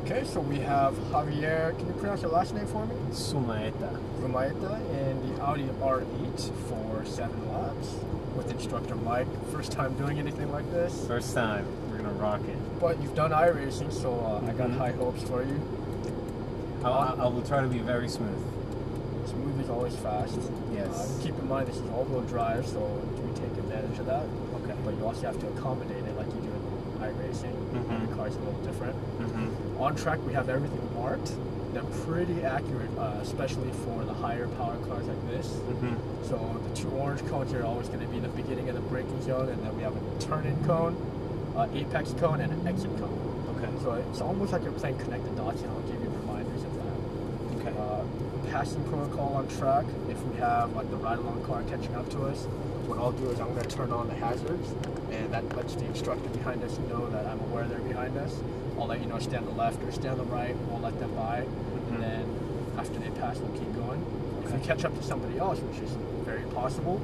Okay, so we have Javier, can you pronounce your last name for me? Sumaeta. Sumaeta, and the Audi R8 for 7 laps with instructor Mike. First time doing anything like this? First time. We're gonna rock it. But you've done iRacing, so I got high hopes for you. I will try to be very smooth. Smooth is always fast. Yes. Keep in mind this is all-wheel drive, so we take advantage of that. Okay. But you also have to accommodate it like you do in iRacing. The car's a little different. On track, we have everything marked. They're pretty accurate, especially for the higher power cars like this. So the 2 orange cones here are always going to be the beginning of the braking zone, and then we have a turn-in cone, apex cone, and an exit cone. Okay. So it's almost like you're playing connect the dots, and I'll give you reminders of that. Okay. Passing protocol on track. If we have like the ride-along car catching up to us, what I'll do is I'm going to turn on the hazards, and that lets the instructor behind us know that I'm aware they're behind us. I'll let you know, stay on the left or stay on the right. We'll let them by, and then after they pass, we'll keep going. If we catch up to somebody else, which is very possible,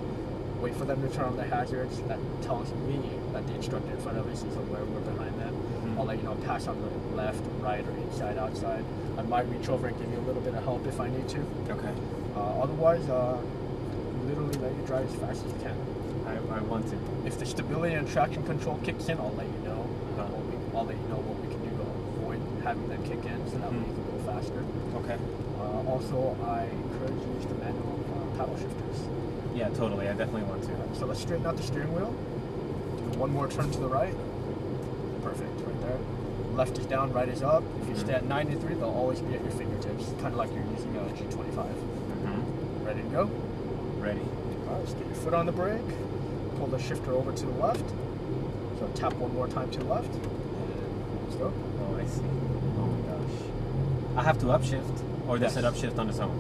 wait for them to turn on the hazards. That tells me that the instructor in front of us is aware we're behind them. I'll let you know, pass on the left, right, or inside, outside. I might reach over and give you a little bit of help if I need to. Okay. Otherwise, literally let you drive as fast as you can. I want to. If the stability and traction control kicks in, I'll let you know. I'll let you know what we can do to avoid having them kick in, so that way you can go faster. Okay. Also, I encourage you to use the manual paddle shifters. Yeah, totally. I definitely want to. So let's straighten out the steering wheel. Do one more turn to the right. Perfect, right there. Left is down, right is up. If you stay at 93, they'll always be at your fingertips, kind of like you're using a G25. Ready to go? Ready. All right, let's get your foot on the brake. Pull the shifter over to the left. So tap one more time to the left. And let's go. Oh, I see. Oh my gosh. I have to upshift, or does it upshift on its own?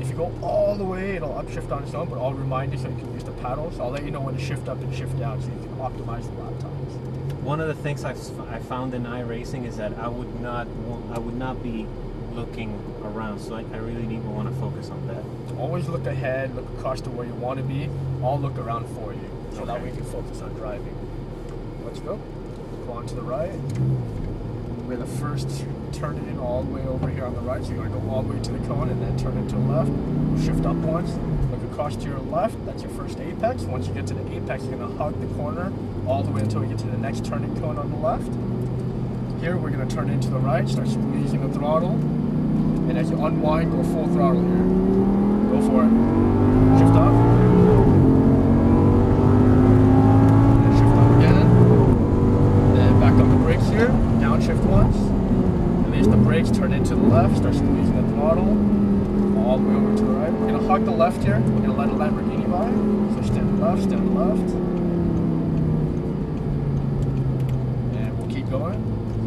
If you go all the way, it'll upshift on its own, but I'll remind you so you can use the paddle. So I'll let you know when to shift up and shift down so you can optimize the lap times. One of the things I found in iRacing is that I would not be looking around, so I really want to focus on that. Always look ahead, look across to where you want to be. I'll look around for you, so that way you can focus on driving. Let's go. Go on to the right. We're the first turn in all the way over here on the right, so you're going to go all the way to the cone and then turn it to the left. Shift up once, look across to your left, that's your first apex. Once you get to the apex, you're going to hug the corner all the way until we get to the next turning cone on the left. Here, we're going to turn into the right, start squeezing the throttle, and as you unwind, go full throttle here. Go for it. Shift up. And shift up again. Then back on the brakes here, downshift once. Release the brakes, turn into the left, start squeezing the throttle. All the way over to the right. We're going to hug the left here. We're going to let a Lamborghini by. So stand left, stand left. And we'll keep going.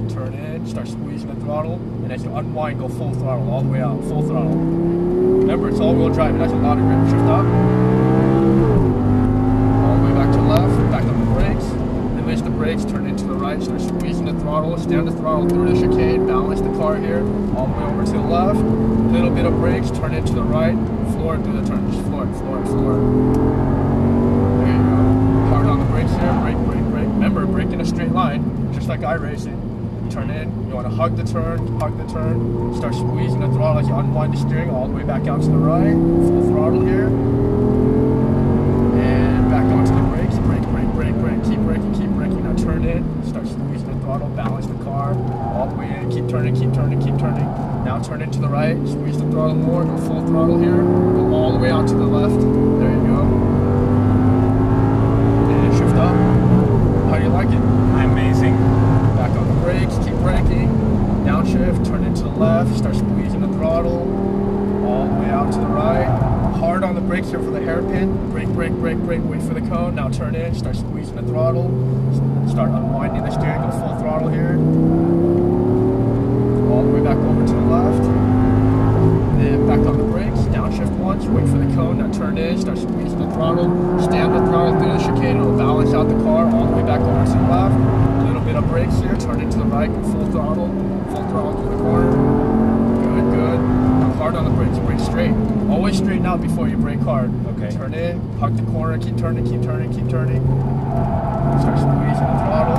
Turn in, start squeezing the throttle. And as you unwind, go full throttle, all the way out, full throttle. Remember, it's all-wheel drive, it has a lot of grip. Shift up. All the way back to left, back on the brakes. Release the brakes, turn into the right, start squeezing the throttle, stand the throttle through the chicane, balance the car here, all the way over to the left. Little bit of brakes, turn into the right, floor it through the turn, just floor it, floor it, floor it. There you go. Hard on the brakes here, brake, brake, brake. Remember, brake in a straight line, just like iRacing. Turn in, you want to hug the turn, start squeezing the throttle as you unwind the steering all the way back out to the right, full throttle here, and back onto the brakes, brake, brake, brake, brake, keep braking, now turn in, start squeezing the throttle, balance the car, all the way in, keep turning, keep turning, keep turning, now turn into the right, squeeze the throttle more, go full throttle here, go all the way out to the left, there you go, and shift up. How do you like it? Amazing. Back on the brakes, keep braking, downshift, turn into the left, start squeezing the throttle, all the way out to the right, hard on the brakes here for the hairpin, brake, brake, brake, brake, wait for the cone, now turn in, start squeezing the throttle, start unwinding the steering, go full throttle here, all the way back over to the left, then back on the brakes, downshift once, wait for the cone, now turn in, start squeezing the throttle, stand the throttle through the chicane, it'll balance out the car, all the way back over to the left, bit of brakes here, turn into the right, full throttle through the corner. Good, good. Now hard on the brakes, brake straight. Always straighten out before you brake hard. Okay. Turn in, hug the corner, keep turning, keep turning, keep turning. Start squeezing the throttle,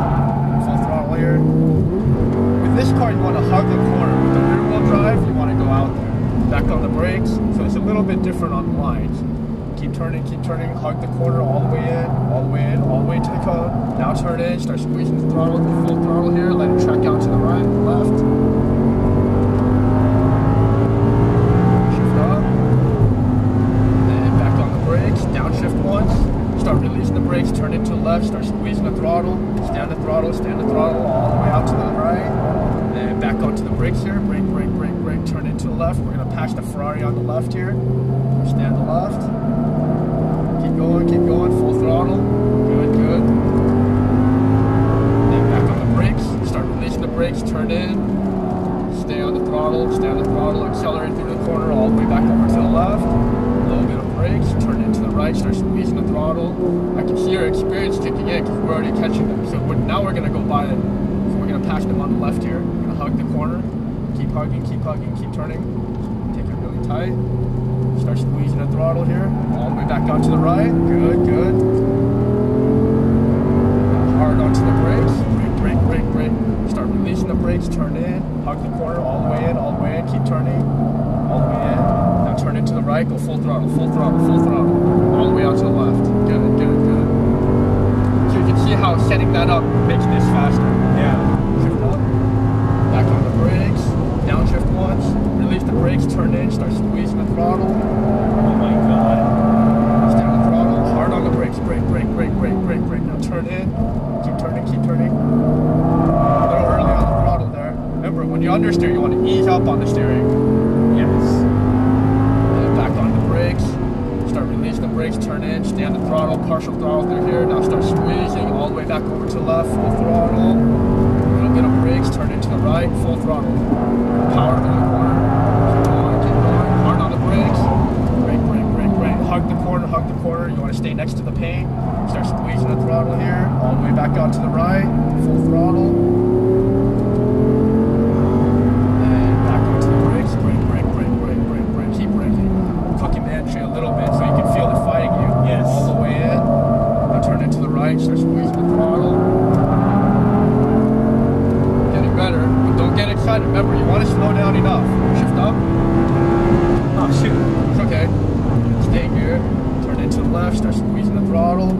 full throttle here. With this car, you want to hug the corner. With the rear wheel drive, you want to go out there. Back on the brakes, so it's a little bit different on the lines. Keep turning, hug the corner all the way in, all the way in, all the way to the cone. Now turn in, start squeezing the throttle, full throttle here, let it track out to the right, left. Shift up. Then back on the brakes, downshift once. Start releasing the brakes, turn it to the left, start squeezing the throttle, stand the throttle, all the way out to the right. Then back onto the brakes here, brake, turn it to the left. We're going to pass the Ferrari on the left here. Stand the left. Keep going, full throttle. Good. Then back on the brakes, start releasing the brakes, turn in. Stay on the throttle, accelerate through the corner, all the way back over to the left. A little bit of brakes, turn into the right, start squeezing the throttle. I can see your experience kicking in because we're already catching them. So now we're going to go by them. So we're going to pass them on the left here. We're going to hug the corner. Keep hugging, keep turning. Take it really tight. Start squeezing the throttle here. All the way back out to the right. Good. Now hard onto the brakes. Brake. Start releasing the brakes, turn in. Hug the corner, all the way in. Keep turning. All the way in. Now turn into the right, go full throttle. All the way out to the left. Good. So you can see how setting that up makes this faster. Yeah. Shift up. Back on the brakes. Downshift once, release the brakes, turn in, start squeezing the throttle. Oh my god. Stay on the throttle, hard on the brakes, brake. Now turn in, keep turning. A little early on the throttle there. Remember, when you understeer, you want to ease up on the steering. Yes. And back on the brakes, start releasing the brakes, turn in, stay on the throttle, partial throttle through here. Now start squeezing all the way back over to the left, full throttle. Bit of brakes, turn into the right, full throttle. Power through the corner. Keep going. Hard on the brakes. Brake. Hug the corner. You want to stay next to the paint. Start squeezing the throttle here. All the way back out to the right. Full throttle. And back onto the brakes. Brake. Keep braking. Cooking the entry a little bit so you can feel it fighting you. Yes. All the way in. Now turn into the right. Start squeezing the throttle. Better, but don't get excited. Remember, you want to slow down enough. Shift up. Oh shoot. It's okay. Stay here. Turn into the left. Start squeezing the throttle.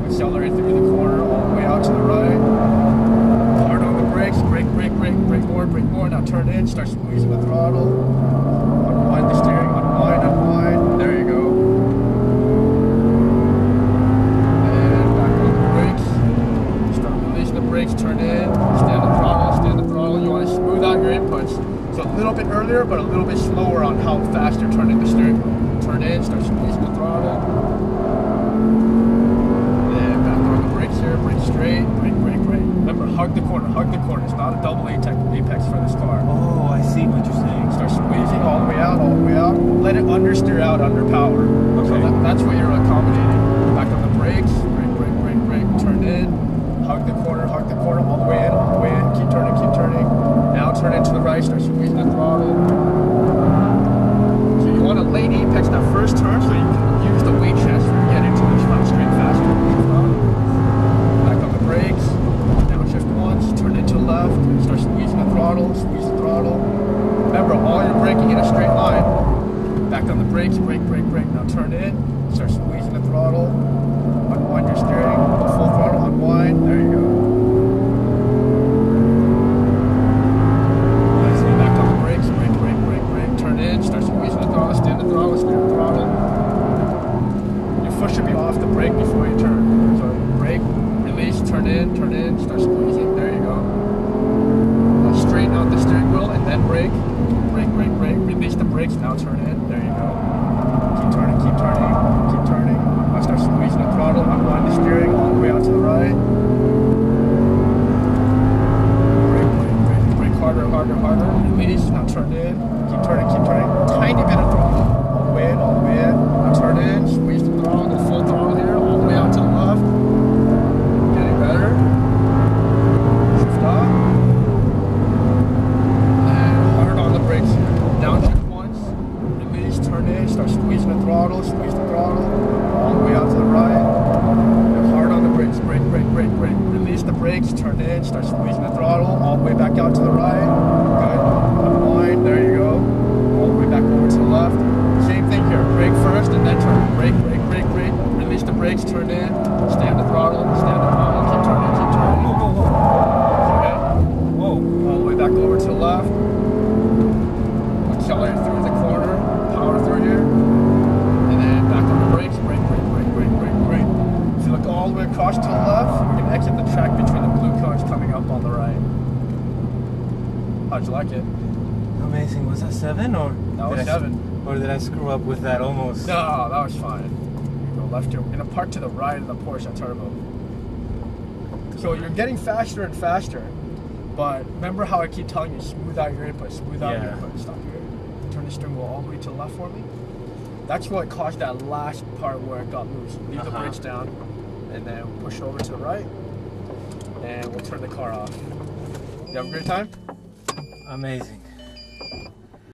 Accelerate through the corner all the way out to the right. Hard on the brakes. Brake more. Now turn in. Start squeezing the throttle. Unwind the steering. Unwind. There you go. And back on the brakes. Start releasing the brakes. Turn in. Stay on the throttle. You want to smooth out your inputs. So a little bit earlier, but a little bit slower on how fast you're turning the steering wheel. Turn in, start squeezing the throttle. Then back on the brakes here, brake straight, brake. Remember, hug the corner. It's not a double apex for this car. Oh, I see what you're saying. Start squeezing all the way out. Let it understeer out under power. Okay. So that's what you're accommodating. Back on the brakes, brake. Turn in, hug the corner, all the way in. Keep turning. Now turn into the right, start squeezing the throttle. So you want to late apex that first turn so you can use the weight transfer to get into the flat straight faster. Back on the brakes, downshift once, turn into the left, start squeezing the throttle, Remember, all you're braking in a straight line. Back on the brakes, brake. Now turn in, start squeezing the throttle, unwind your steering, full throttle, unwind, there you go. Start squeezing the throttle, stand the throttle. Your foot should be off the brake before you turn. So brake, release, turn in, start squeezing, there you go. Now straighten out the steering wheel and then brake. Release the brakes, now turn in, there you go. Keep turning. Now start squeezing the throttle, unwind the steering all the way out to the right. Brake harder. Release, now turn in. Keep turning. Tiny bit of throttle. All the way in. Now turn in. Squeeze the throttle. Go full throttle here. All the way out to the left. Getting better. Shift up. And hard on the brakes here. Downshift once. Release. Turn in. Start squeezing the throttle. All the way out to the right. And hard on the brakes. Brake. Release the brakes. Turn in. Start squeezing the throttle. All the way back out to the right. back over to the left. Accelerate through the corner, power through here. And then back on the brakes, brake. If you look all the way across to the left, we're gonna exit the track between the blue cars coming up on the right. How'd you like it? Amazing. Was that 7 or? That was 7. Or did I screw up with that almost? No, that was fine. You go left here. We're gonna park to the right of the Porsche Turbo. So you're getting faster and faster, but remember how I keep telling you, smooth out your input, smooth out your input. Stop here. Turn the steering wheel all the way to the left for me. That's what caused that last part where it got loose. Leave the brakes down, and then push it over to the right, and we'll turn the car off. You have a great time? Amazing.